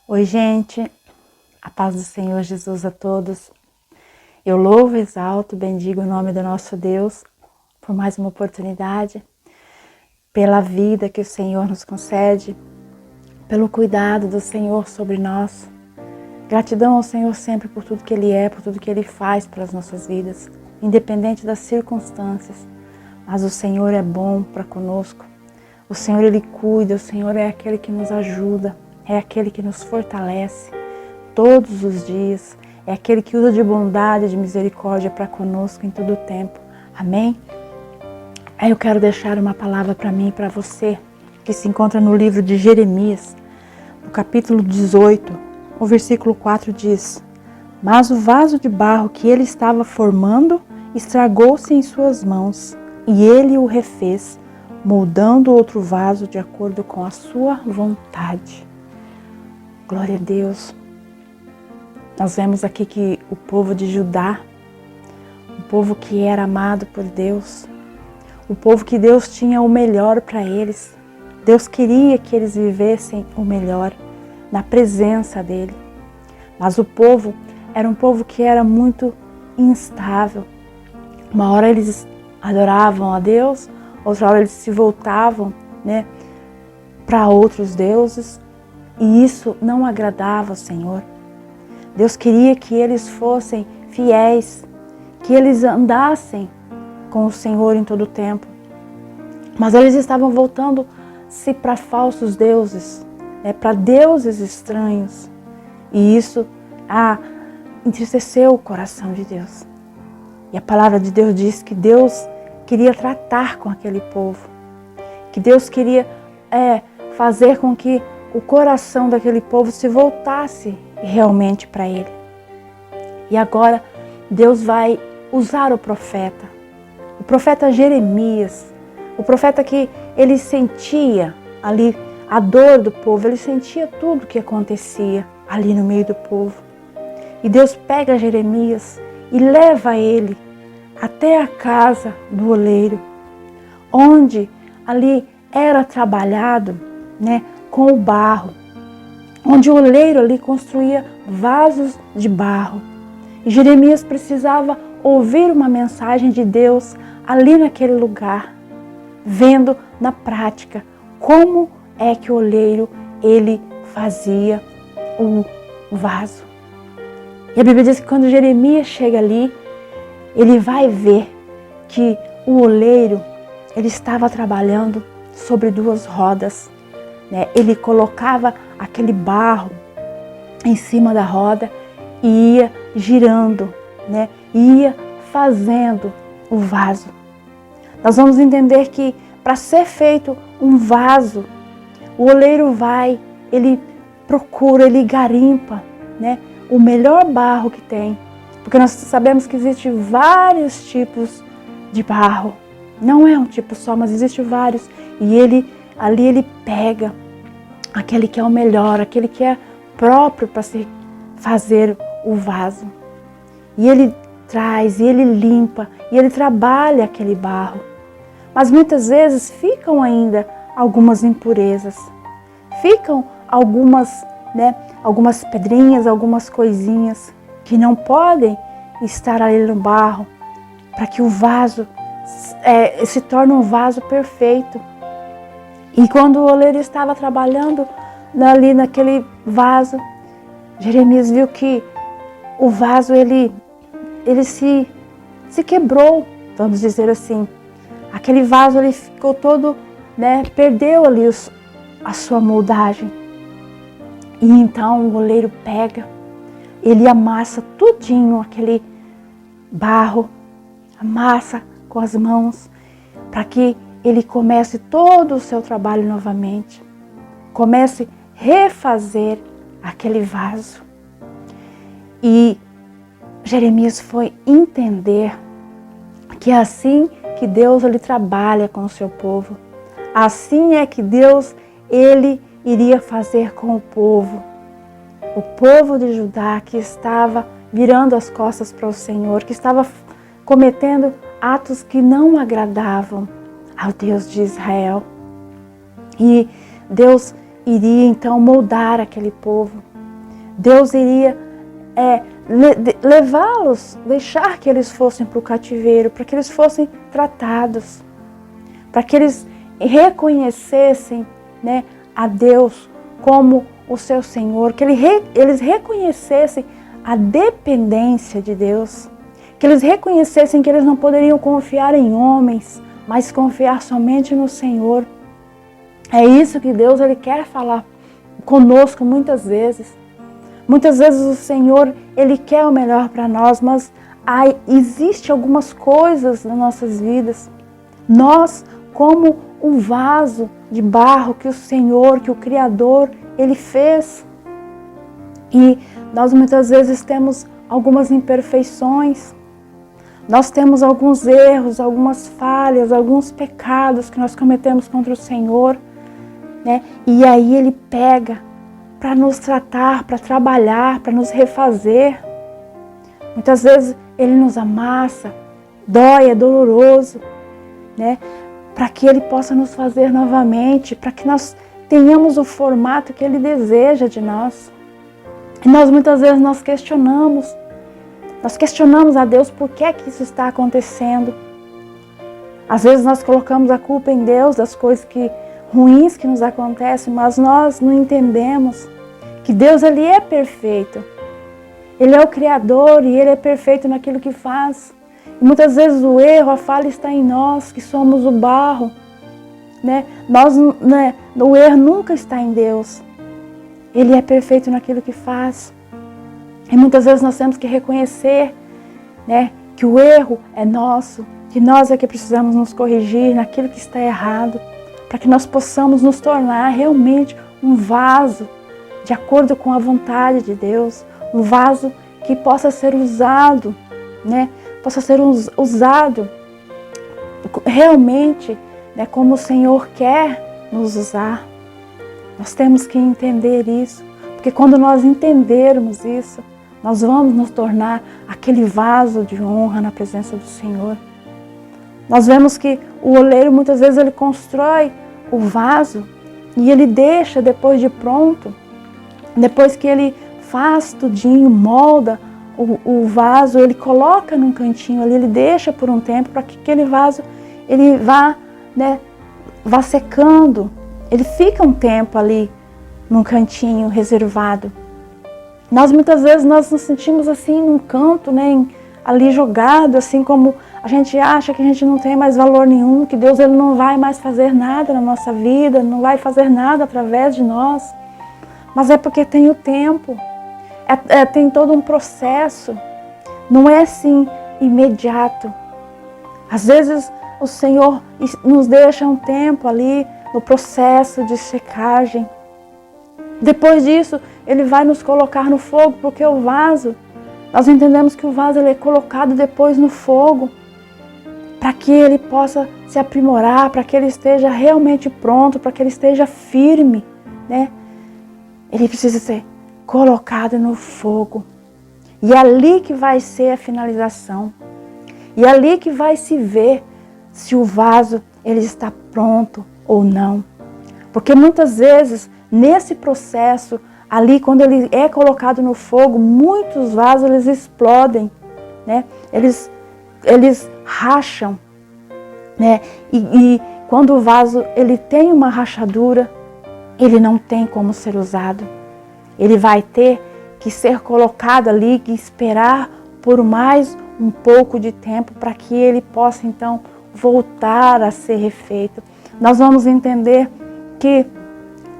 Oi, gente, a paz do Senhor Jesus a todos. Eu louvo, exalto, bendigo o nome do nosso Deus por mais uma oportunidade, pela vida que o Senhor nos concede, pelo cuidado do Senhor sobre nós. Gratidão ao Senhor sempre por tudo que Ele é, por tudo que Ele faz pelas nossas vidas, independente das circunstâncias. Mas o Senhor é bom para conosco. O Senhor, Ele cuida, o Senhor é aquele que nos ajuda, é aquele que nos fortalece todos os dias, é aquele que usa de bondade e de misericórdia para conosco em todo o tempo. Amém? Aí eu quero deixar uma palavra para mim e para você, que se encontra no livro de Jeremias, no capítulo 18, o versículo 4 diz: Mas o vaso de barro que ele estava formando estragou-se em suas mãos, e ele o refez, moldando outro vaso de acordo com a sua vontade. Glória a Deus. Nós vemos aqui que o povo de Judá, o povo que era amado por Deus, o povo que Deus tinha o melhor para eles. Deus queria que eles vivessem o melhor na presença dele. Mas o povo era um povo que era muito instável. Uma hora eles adoravam a Deus, outra hora eles se voltavam, para outros deuses. E isso não agradava ao Senhor. Deus queria que eles fossem fiéis, que eles andassem com o Senhor em todo o tempo. Mas eles estavam voltando-se para falsos deuses, para deuses estranhos. E isso entristeceu o coração de Deus. E a palavra de Deus diz que Deus queria tratar com aquele povo, que Deus queria fazer com que o coração daquele povo se voltasse realmente para Ele. E agora Deus vai usar o profeta Jeremias, o profeta que ele sentia ali a dor do povo, ele sentia tudo o que acontecia ali no meio do povo. E Deus pega Jeremias e leva ele até a casa do oleiro, onde ali era trabalhado, com o barro, onde o oleiro ali construía vasos de barro. E Jeremias precisava ouvir uma mensagem de Deus ali naquele lugar, vendo na prática como é que o oleiro ele fazia o vaso. E a Bíblia diz que quando Jeremias chega ali, ele vai ver que o oleiro ele estava trabalhando sobre duas rodas. Ele colocava aquele barro em cima da roda e ia girando, ia fazendo o vaso. Nós vamos entender que para ser feito um vaso, o oleiro ele procura, ele garimpa, o melhor barro que tem. Porque nós sabemos que existem vários tipos de barro. Não é um tipo só, mas existem vários. E ele pega aquele que é o melhor, aquele que é próprio para se fazer o vaso. E ele traz, e ele limpa, e ele trabalha aquele barro. Mas muitas vezes ficam ainda algumas impurezas. Ficam algumas pedrinhas, algumas coisinhas que não podem estar ali no barro para que o vaso se torne um vaso perfeito. E quando o oleiro estava trabalhando ali naquele vaso, Jeremias viu que o vaso ele se quebrou, vamos dizer assim. Aquele vaso ele ficou todo, perdeu ali a sua moldagem. E então o oleiro pega, ele amassa tudinho aquele barro, amassa com as mãos, para que ele comece todo o seu trabalho novamente. Comece a refazer aquele vaso. E Jeremias foi entender que é assim que Deus ele trabalha com o seu povo. Assim é que Deus ele iria fazer com o povo de Judá que estava virando as costas para o Senhor, que estava cometendo atos que não agradavam ao Deus de Israel. E Deus iria então moldar aquele povo. Deus iria levá-los, deixar que eles fossem para o cativeiro, para que eles fossem tratados, para que eles reconhecessem, né, a Deus como o seu Senhor, que eles reconhecessem a dependência de Deus, que eles reconhecessem que eles não poderiam confiar em homens, mas confiar somente no Senhor. É isso que Deus ele quer falar conosco muitas vezes. Muitas vezes o Senhor ele quer o melhor para nós, mas existe algumas coisas nas nossas vidas. Nós, como um vaso de barro que o Senhor, que o Criador, ele fez. E nós muitas vezes temos algumas imperfeições, nós temos alguns erros, algumas falhas, alguns pecados que nós cometemos contra o Senhor, né? E aí Ele pega para nos tratar, para trabalhar, para nos refazer. Muitas vezes Ele nos amassa, dói, é doloroso, né? Para que Ele possa nos fazer novamente, para que nós tenhamos o formato que Ele deseja de nós. E nós muitas vezes nós questionamos a Deus por que isso está acontecendo. Às vezes nós colocamos a culpa em Deus das coisas ruins que nos acontecem, mas nós não entendemos que Deus ele é perfeito. Ele é o Criador e Ele é perfeito naquilo que faz. E muitas vezes o erro, a falha está em nós, que somos o barro, né? O erro nunca está em Deus. Ele é perfeito naquilo que faz. E muitas vezes nós temos que reconhecer, né, que o erro é nosso, que nós é que precisamos nos corrigir naquilo que está errado, para que nós possamos nos tornar realmente um vaso de acordo com a vontade de Deus, um vaso que possa ser usado, né, possa ser usado realmente, né, como o Senhor quer nos usar. Nós temos que entender isso, porque quando nós entendermos isso, nós vamos nos tornar aquele vaso de honra na presença do Senhor. Nós vemos que o oleiro muitas vezes ele constrói o vaso e ele deixa depois de pronto, depois que ele faz tudinho, molda o vaso, ele coloca num cantinho ali, ele deixa por um tempo para que aquele vaso ele vá secando. Ele fica um tempo ali num cantinho reservado. Nós muitas vezes nós nos sentimos assim num canto, né, ali jogado, assim como a gente acha que a gente não tem mais valor nenhum, que Deus ele não vai mais fazer nada na nossa vida, não vai fazer nada através de nós. Mas é porque tem o tempo, tem todo um processo, não é assim imediato. Às vezes o Senhor nos deixa um tempo ali no processo de secagem. Depois disso, Ele vai nos colocar no fogo, porque o vaso, nós entendemos que o vaso ele é colocado depois no fogo, para que ele possa se aprimorar, para que ele esteja realmente pronto, para que ele esteja firme, né? Ele precisa ser colocado no fogo. E é ali que vai ser a finalização. E é ali que vai se ver se o vaso ele está pronto ou não. Porque muitas vezes, nesse processo, ali quando ele é colocado no fogo, muitos vasos eles explodem, né? Eles racham, né? E quando o vaso ele tem uma rachadura, ele não tem como ser usado. Ele vai ter que ser colocado ali, que esperar por mais um pouco de tempo para que ele possa então voltar a ser refeito. Nós vamos entender que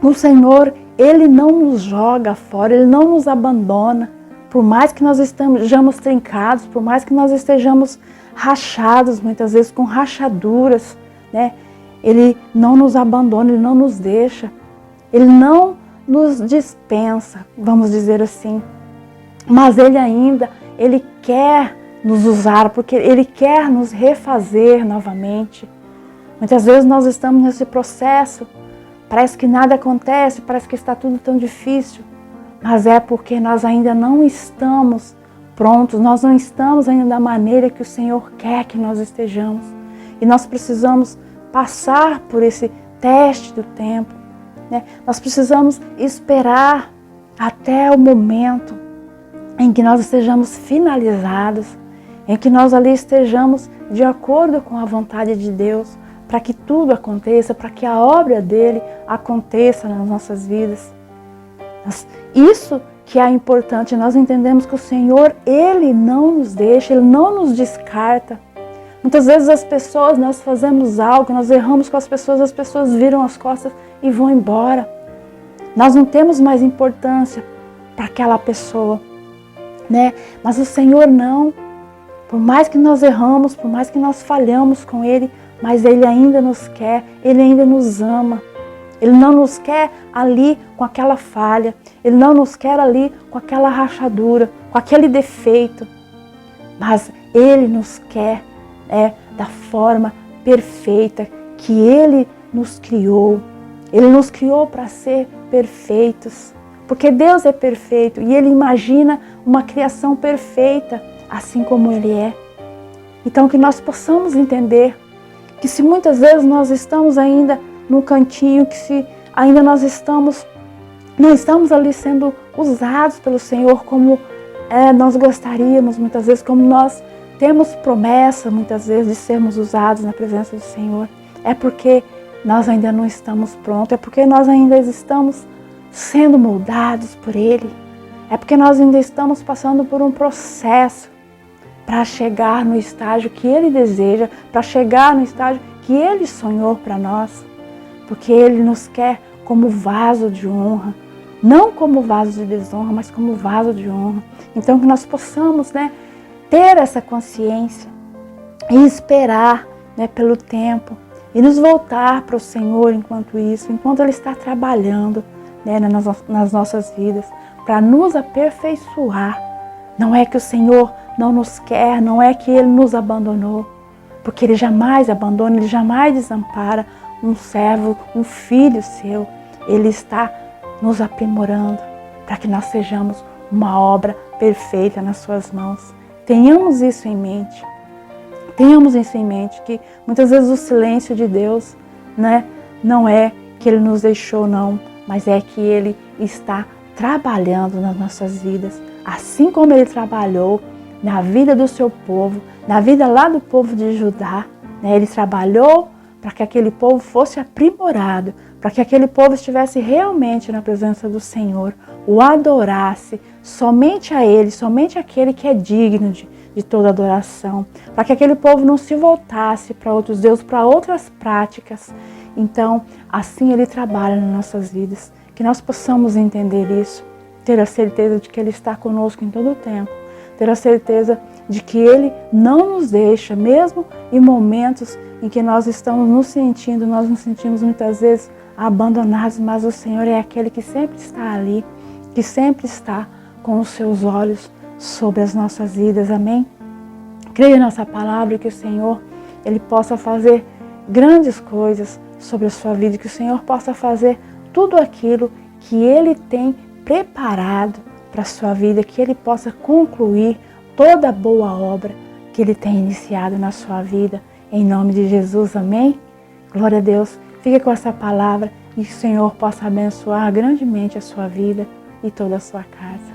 o Senhor, Ele não nos joga fora, Ele não nos abandona. Por mais que nós estejamos trincados, por mais que nós estejamos rachados, muitas vezes com rachaduras, né? Ele não nos abandona, Ele não nos deixa. Ele não nos dispensa, vamos dizer assim. Mas Ele quer nos usar, porque Ele quer nos refazer novamente. Muitas vezes nós estamos nesse processo, parece que nada acontece, parece que está tudo tão difícil, mas é porque nós ainda não estamos prontos, nós não estamos ainda da maneira que o Senhor quer que nós estejamos. E nós precisamos passar por esse teste do tempo, né? Nós precisamos esperar até o momento em que nós estejamos finalizados, em que nós ali estejamos de acordo com a vontade de Deus, para que tudo aconteça, para que a obra dele aconteça nas nossas vidas. Isso que é importante, nós entendemos que o Senhor, Ele não nos deixa, Ele não nos descarta. Muitas vezes as pessoas, nós fazemos algo, nós erramos com as pessoas viram as costas e vão embora. Nós não temos mais importância para aquela pessoa, né? Mas o Senhor não. Por mais que nós erramos, por mais que nós falhamos com Ele, mas Ele ainda nos quer, Ele ainda nos ama. Ele não nos quer ali com aquela falha, Ele não nos quer ali com aquela rachadura, com aquele defeito, mas Ele nos quer da forma perfeita que Ele nos criou. Ele nos criou para ser perfeitos, porque Deus é perfeito e Ele imagina uma criação perfeita, assim como Ele é. Então que nós possamos entender que se muitas vezes nós estamos ainda no cantinho, que se ainda nós não estamos ali sendo usados pelo Senhor como nós gostaríamos, muitas vezes, como nós temos promessa, muitas vezes, de sermos usados na presença do Senhor, é porque nós ainda não estamos prontos, é porque nós ainda estamos sendo moldados por Ele, é porque nós ainda estamos passando por um processo para chegar no estágio que Ele deseja, para chegar no estágio que Ele sonhou para nós. Porque Ele nos quer como vaso de honra, não como vaso de desonra, mas como vaso de honra. Então que nós possamos, ter essa consciência e esperar, pelo tempo e nos voltar para o Senhor enquanto Ele está trabalhando, nas nossas vidas, para nos aperfeiçoar. Não é que o Senhor não nos quer, não é que Ele nos abandonou, porque Ele jamais abandona, Ele jamais desampara um servo, um filho seu. Ele está nos aprimorando para que nós sejamos uma obra perfeita nas suas mãos. Tenhamos isso em mente. Tenhamos isso em mente, que muitas vezes o silêncio de Deus, não é que Ele nos deixou, não, mas é que Ele está trabalhando nas nossas vidas, assim como Ele trabalhou na vida do seu povo, na vida lá do povo de Judá, Ele trabalhou para que aquele povo fosse aprimorado, para que aquele povo estivesse realmente na presença do Senhor, o adorasse somente a Ele, somente aquele que é digno de toda adoração, para que aquele povo não se voltasse para outros deuses, para outras práticas. Então, assim Ele trabalha nas nossas vidas, que nós possamos entender isso, ter a certeza de que Ele está conosco em todo o tempo, ter a certeza de que Ele não nos deixa, mesmo em momentos em que nós nos sentimos muitas vezes abandonados, mas o Senhor é aquele que sempre está ali, que sempre está com os seus olhos sobre as nossas vidas, amém? Creia nessa palavra, que o Senhor, Ele possa fazer grandes coisas sobre a sua vida, que o Senhor possa fazer tudo aquilo que Ele tem preparado para a sua vida, que Ele possa concluir toda a boa obra que Ele tem iniciado na sua vida, em nome de Jesus, amém? Glória a Deus, fique com essa palavra e que o Senhor possa abençoar grandemente a sua vida e toda a sua casa.